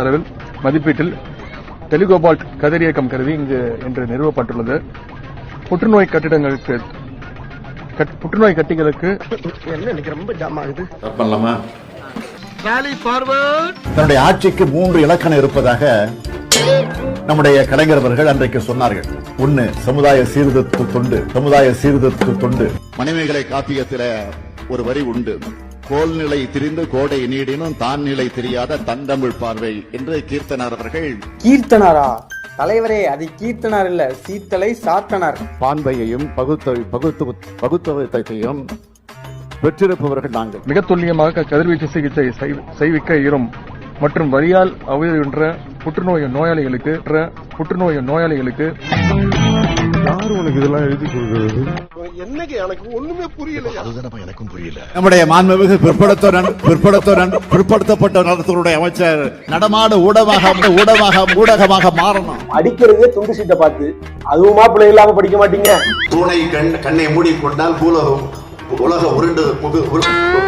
அளவில் மதிப்பீட்டில் டெலிகோபால்ட் கதிரியக்கம் கருவி இன்று நிறுவப்பட்டுள்ளது. புற்றுநோய் கட்டிகளுக்கு ரொம்ப ஜாம் ஆகுது. தன்னுடைய ஆட்சிக்கு 3 இலக்கணம் இருப்பதாக நம்முடைய கலைஞர் அவர்கள் அன்றைக்கு சொன்னார்கள். 1 சமுதாய சீர்திருத்த தொண்டு. மணிமேகலை காப்பியத்தில ஒரு வரி உண்டு. கோல்நிலை திரிந்து கோடை நீடினும் தான் நிலை தெரியாத தந்தமிழ் பார்வை என்று கீர்த்தனார் அவர்கள். கீர்த்தனாரா தலைவரே? அது கீர்த்தனார் இல்ல, சீத்தலை சாத்தனார். பான்பையையும் பகுத்தவத்தையும் பெற்றிருப்பவர்கள் நாங்கள். மிக துல்லியமாக கதிர்வீச்சு சிகிச்சை செய்விக்க இயலும் மற்றும் வரியால் அவதியுன்ற புற்றுநோய் நோயாளிகளுக்கு யாரு உனக்கு இதெல்லாம் எழுதி கொடுக்கிறது? என்னங்க எனக்கு ஒண்ணுமே புரியல. எனக்கும் புரியல. நம்முடைய மாண்புமிகு பிற்படுத்தப்பட்ட நலத்துறையுடைய அமைச்சர் நடமாட ஊடகமாக மாறணும். அடிக்கிறதே துண்டு சீட்டை பார்த்து அதுவுமா பிள்ளை இல்லாம படிக்க மாட்டீங்க. தூணை கண்ணை மூடிக்கொண்டால்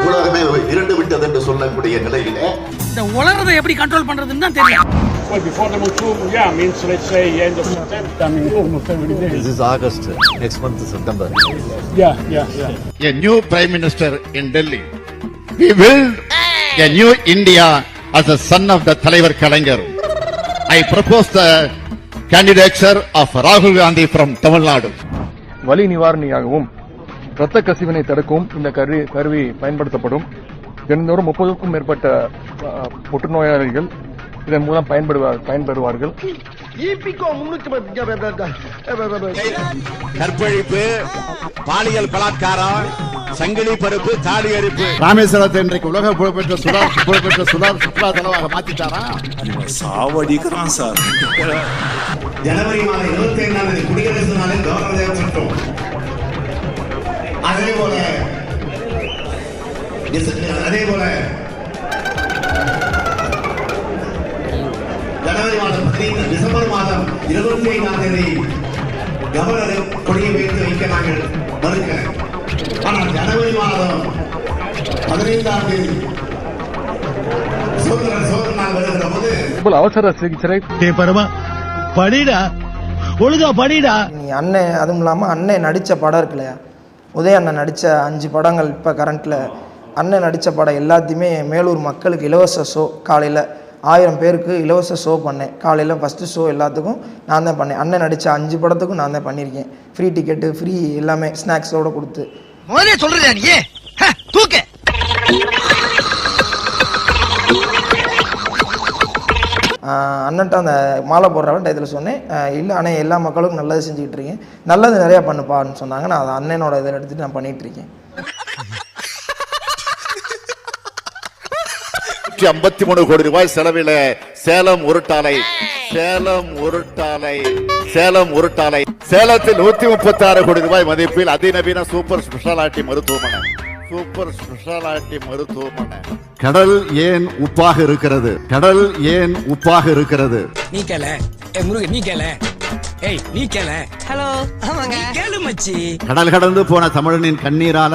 உலகமே இருண்டு விட்டது என்று சொல்லக்கூடிய நிலையில இந்த உலகத்தை எப்படி கண்ட்ரோல் பண்றதுன்னு தான் தெரியும். Before the monsoon, means let's say end of September. This is August. Next month is September. Yeah. A new Prime Minister in Delhi. We build a new India as a son of the Thalaivar Kalaignar. I propose the candidature of Rahul Gandhi from Tamil Nadu. வலி நிவாரணியாகவும் இரத்த கசிவினை தடுக்கவும் இந்த கருவி பயன்படுத்தப்படும். தினந்தோறும் 30க்கும் மேற்பட்ட புற்றுநோயாளிகள் இதன் மூலம் பயன்பெறுவார்கள். கற்பழிப்பு, பாலியல் பலாத்காரம், சங்கிலி பருப்பு, தாடி அரிப்பு. ராமேஸ்வரத்தை இன்றைக்கு உலக புகழ்பெற்ற சுற்றுலா தலமாக மாத்திட்டாரா? சாவடிக்கிறான் சார். ஜனவரி மாதம் 25ஆம் தேதி குடியரசு நாளில் கௌரவ தேவப்பட்டோம். அதே போல ஜனவரி மாதம் டிசம்பர் மாதம் 25ஆம் தேதி கவர்னர் கொடியை வைக்க நாங்கள் மறுக்கிறேன். ஆனால் ஜனவரி மாதம் 15ஆம் தேதி சோதனை நாள் வருகிற போது அவசர சிகிச்சை படிடா ஒழுங்கா படிடா. அண்ணன் அதுவும் இல்லாமல் அண்ணன் நடித்த படம் இருக்கு இல்லையா, உதய அண்ணன் நடித்த 5 படங்கள் இப்போ கரண்ட்டில் அண்ணன் நடித்த படம் எல்லாத்தையுமே மேலூர் மக்களுக்கு இலவச ஷோ. காலையில் 1000 பேருக்கு இலவச ஷோ பண்ணேன். காலையில் ஃபஸ்ட்டு ஷோ எல்லாத்துக்கும் நான் தான் பண்ணேன். அண்ணன் நடித்த 5 படத்துக்கும் நான் தான் பண்ணியிருக்கேன். ஃப்ரீ டிக்கெட்டு, ஃப்ரீ எல்லாமே ஸ்நாக்ஸோடு கொடுத்து. முதலே சொல்றேன் நீ தூக்க. அண்ணன்ட்ட அந்த மாலை போடுறவன் இதில் சொன்னேன், இல்லை அண்ணன் எல்லா மக்களுக்கும் நல்லது செஞ்சுக்கிட்டு இருக்கேன், நல்லது நிறையா பண்ணுப்பான்னு சொன்னாங்க. நான் அதை அண்ணனோட இதில் எடுத்துகிட்டு நான் பண்ணிகிட்ருக்கேன். 53 கோடி ரூபாய் செலவில் சேலம் உருட்டாலை. சேலத்தில் 136 கோடி ரூபாய் மதிப்பில் அதிநவீன சூப்பர் ஸ்பெஷாலிட்டி மருத்துவமனை. கடல் ஏன் உப்பாக இருக்கிறது? நீ கேள முருகன், நீ கேள. ஏய் நீ கேள. ஹலோ ஆமாங்க கேளு மச்சி. கடல் கடந்து போன தமிழனின் கண்ணீரால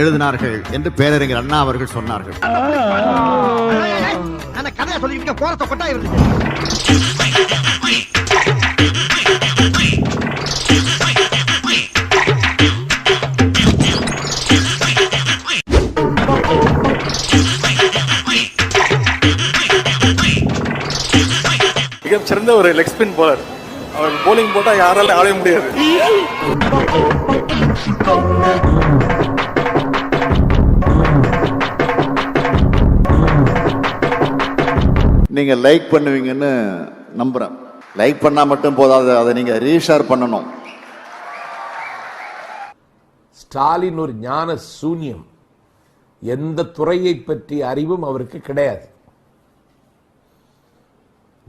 எழுதினார்கள் என்று பேரறிஞர் அண்ணா அவர்கள் சொன்னார்கள். கதையா சொல்லிட்டு போறத கொட்டா இருக்கு. மிகச்சிறந்த ஒரு லெக் ஸ்பின் போலர். அவர் போலிங் போட்டா யாரால ஆட முடியாது. நீங்க லைக் பண்ணுவீங்கன்னு நம்புறேன். லைக் பண்ணா மட்டும் போதாது, அதை நீங்க ரீஷேர் பண்ணணும். ஸ்டாலின் ஒரு ஞான சூன்யம். எந்த துறையை பற்றிய அறிவும் அவருக்கு கிடையாது.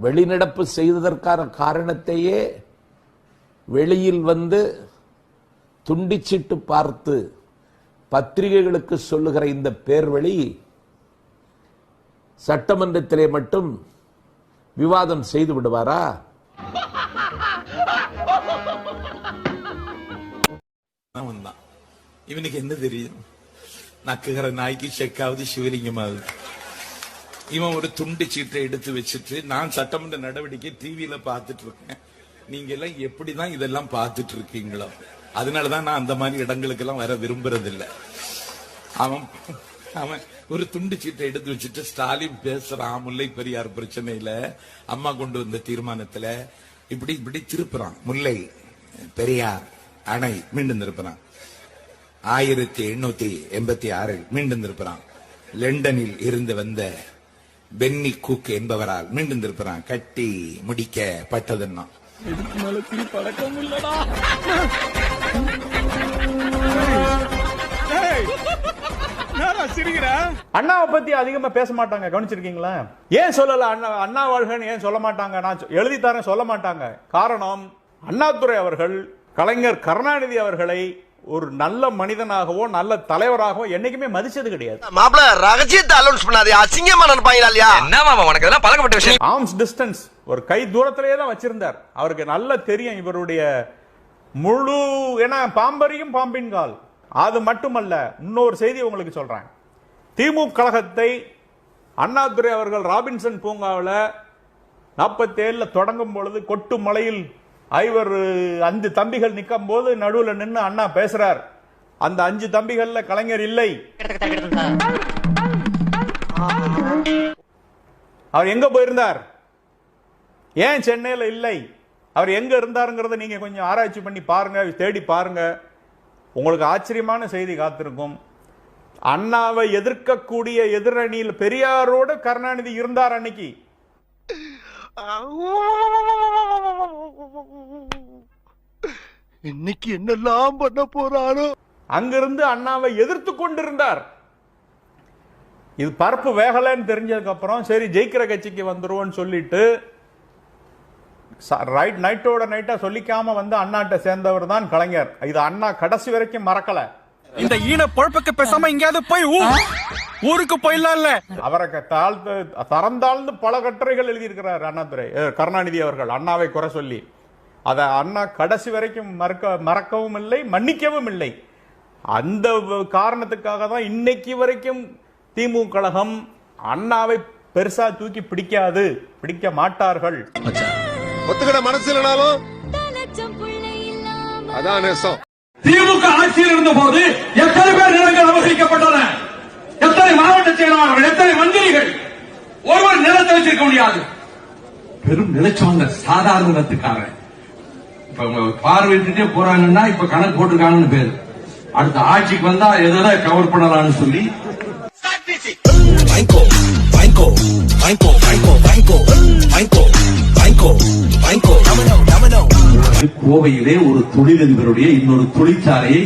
வெளிநடப்பு செய்ததற்கான காரணத்தையே வெளியில் வந்து துண்டிச்சிட்டு பார்த்து பத்திரிகைகளுக்கு சொல்லுகிற இந்த பேர்வழி சட்டமன்றத்திலே மட்டும் விவாதம் செய்து விடுவாரா? இவனுக்கு என்ன தெரியும்? நக்குகிற நாய்க்கு செக்காவது சிவலிங்கமாவது. இவன் ஒரு துண்டு சீட்டை எடுத்து வச்சுட்டு நான் சட்டமன்ற நடவடிக்கை டிவியில பார்த்துட்டு இருக்கேன். நீங்க எல்லாம் எப்படிதான் இதெல்லாம் பார்த்துட்டு இருக்கீங்களோ? அதனாலதான் நான் அந்த மாதிரி இடங்களுக்கு எல்லாம் வர விரும்புறது இல்ல. அவன் ஒரு துண்டு சீட்டை எடுத்து வச்சுட்டு ஸ்டாலின் பேசுறான் முல்லை பெரியார் பிரச்சனையில, அம்மா கொண்டு வந்த தீர்மானத்துல இப்படி இப்படி திருப்புறான். முல்லை பெரியார் அணை மீண்டும் திருப்புறான். 1886 மீண்டும் திருப்புறான். லண்டனில் இருந்து வந்த பென்னி குக் என்பவரால் மீண்டும் திருப்புறான். கட்டி முடிக்கப்பட்டதுன்னா அண்ணாவை பத்தி அதிகமா பேச மாட்டாங்க, கவனிச்சிருக்கீங்களா? ஏன் சொல்லல அண்ணா வாழ்கன்னு ஏன் சொல்ல மாட்டாங்க? நான் எழுதி தரேன் சொல்ல மாட்டாங்க. காரணம், அண்ணாதுரை அவர்கள் கலைஞர் கருணாநிதி அவர்களை ஒரு நல்ல மனிதனாகவோ நல்ல தலைவராகவோ என்னைக்குமே மதிச்சது கிடையாது. மாப்ள ரகசியத்தை அலௌன்ஸ் பண்ணாதே, அசிங்கமா நினைப்பாங்களா இல்லையா? என்ன மாமா உனக்கு இதெல்லாம் பழக்கப்பட்ட விஷயம். ஆர்ம்ஸ் டிஸ்டன்ஸ் ஒரு கை தூரத்திலேயே தான் வச்சிருந்தார். அவருக்கு நல்ல தெரியும் இவருடைய முழு, ஏன்னா பாம்பரியும் பாம்பின் கால். அது மட்டுமல்ல, இன்னொரு செய்தி உங்களுக்கு சொல்றேன். திமுக கழகத்தை அண்ணாதுரை அவர்கள் ராபின்சன் பூங்காவில் 47 தொடங்கும் பொழுது கொட்டு மலையில் 5 தம்பிகள் நிற்கும் போது நடுவில் நின்று அண்ணா பேசுறார். அந்த 5 தம்பிகள்ல கலைஞர் இல்லை. அவர் எங்க போயிருந்தார்? ஏன் சென்னையில இல்லை? அவர் எங்க இருந்தாருங்கிறத நீங்க கொஞ்சம் ஆராய்ச்சி பண்ணி பாருங்க, தேடி பாருங்க. உங்களுக்கு ஆச்சரியமான செய்தி காத்திருக்கும். அண்ணாவை எதிர்க்கக்கூடிய எதிரணியில் பெரியாரோடு கருணாநிதி இருந்தார் அன்னைக்கு. இன்னைக்கு என்னெல்லாம் பண்ண போறானோ. அங்கிருந்து அண்ணாவை எதிர்த்து கொண்டிருந்தார். இது பரப்பு வேகலன்னு தெரிஞ்சதுக்கு அப்புறம் சரி ஜெயிக்கிற கட்சிக்கு வந்துருவோம்னு சொல்லிட்டு நைட்டோட நைட்டா சொல்லிக்காம வந்து அண்ணாட்ட சேர்ந்தவர் தான் கலைஞர். இது அண்ணா கடைசி வரைக்கும் மறக்கல. இந்த ஈன பொழப்புக்கு பேசாம எங்கயாவது போய் ஊருக்கு போயிடலாம்ல. அவரை தரந்தாழ்ந்து பல கட்டுரைகள் எழுதியிருக்கிறார் அண்ணாதுரை கருணாநிதி அவர்கள் அண்ணாவை குறை சொல்லி. அதை அண்ணா கடைசி வரைக்கும் மறக்கவும் இல்லை, மன்னிக்கவும் இல்லை. அந்த காரணத்துக்காக தான் இன்னைக்கு வரைக்கும் திமுக கழகம் அண்ணாவை பெருசா தூக்கி பிடிக்க மாட்டார்கள். ஒத்துக்கிட மனசு இல்லைனாலும் அதான் நேசம். திமுக ஆட்சியில் இருந்த போது எத்தனை பேர் நிலங்கள் அபகரிக்கப்பட்டன? எத்தனை மாவட்ட செயலாளர்கள், எத்தனை மந்திரிகள்? ஒருவர் நிலத்தை வச்சிருக்க முடியாது. பெரும் நிலச்சோங்க சாதாரண நிலத்துக்காரன் பார்வையிட்டே போறாங்கன்னா இப்ப கணக்கு போட்டிருக்காங்கன்னு பேரு. அடுத்த ஆட்சிக்கு வந்தா எதாவது கவர் பண்ணலாம்னு சொல்லி கோவையிலே ஒரு தொழிலதிபருடைய இன்னொரு தொழிற்சாலையை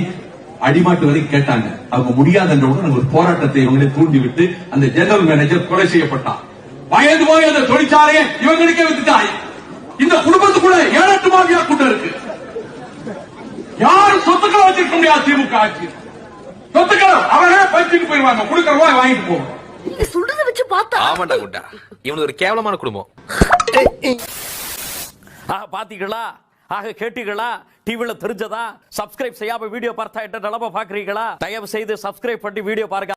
அடிமாட்டு வரை கேட்டாங்க. அவங்க முடியாத ஒரு போராட்டத்தை இவங்களே தூண்டிவிட்டு அந்த ஜெனரல் மேனேஜர் கொலை செய்யப்பட்டார். வயது போய் அந்த தொழிற்சாலையை இவங்களுக்கே வித்துட்டாய். இந்த குடும்பத்துக்குள்ள 7-8 மாஃபியா கூட்டம் இருக்கு. யாரும் சொத்துக்களை வச்சிருக்க முடியாது. திமுக ஆட்சி சொத்துக்களை அவரே பறிச்சுட்டு போயிருவாங்க. கொடுக்கற ரூபாய் வாங்கிட்டு போவோம். சொல்றத வச்சு பார்த்தா ஆமாண்டா குண்டா, இவனுக்கு ஒரு கேவலமான குடும்பம். பாத்தீங்களா? ஆக கேட்டீங்களா? டிவில தெரிஞ்சதா? சப்ஸ்கிரைப் செய்யாம வீடியோ பார்த்தா என்ன நிலைமை பாக்குறீங்களா? தயவு செய்து சப்ஸ்கிரைப் பண்ணி வீடியோ பாருங்க.